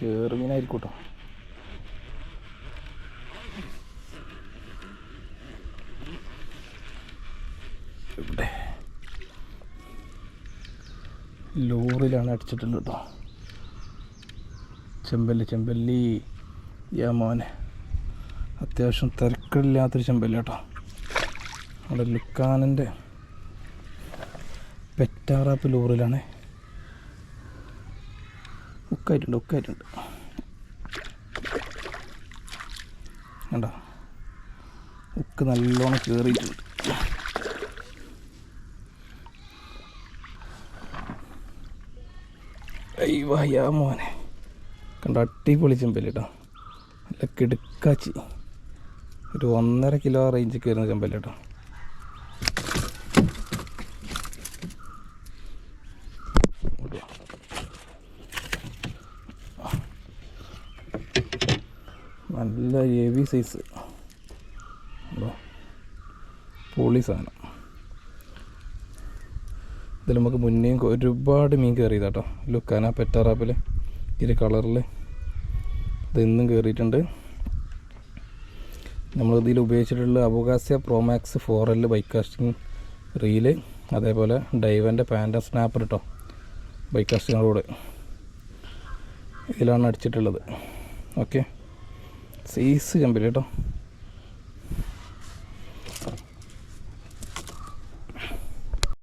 ചെറുമീനായിരിക്കും കേട്ടോ. ഇവിടെ ലോറിലാണ് അടിച്ചിട്ടുള്ളത് കേട്ടോ. ചെമ്പല്ലി യാ മോനെ, അത്യാവശ്യം തിരക്കില്ലാത്തൊരു ചെമ്പല്ലി കേട്ടോ. അവിടെ ലുക്കാനൻ്റെ പെറ്റാറാപ്പ് ലോറിലാണ്. ഉക്കായിട്ടുണ്ട് കണ്ടോ, ഉക്ക് നല്ലോണം കയറിയിട്ടുണ്ട്. അയ്യ മോനെ കണ്ട, അടിപൊളി ചെമ്പല്ലി കേട്ടോ. നല്ല കിടുക്കാച്ചി, ഒരു 1.5 കിലോ റേഞ്ച് കയറുന്ന ചെമ്പല്ലി കേട്ടോ. നല്ല ഹെവി സൈസ് പൊളി സാധനം. ഇതിൽ നമുക്ക് മുന്നേയും ഒരുപാട് മീൻ കയറിയതാ കേട്ടോ. ലുക്കാന പെറ്റാറാപ്പിൽ ഈ കളറിൽ ഇതെന്നും കയറിയിട്ടുണ്ട്. നമ്മളിതിൽ ഉപയോഗിച്ചിട്ടുള്ള അവകാശ Pro Max 4L bike casting reel, അതേപോലെ ഡൈവൻ്റെ പാൻറ്റ സ്നാപ്പർ കേട്ടോ, ബൈക്ക് കാസ്റ്റിംഗ് റോഡ്, ഇതിലാണ് അടിച്ചിട്ടുള്ളത്. ഓക്കെ, സൈസ് ചെമ്പല്ലി കേട്ടോ.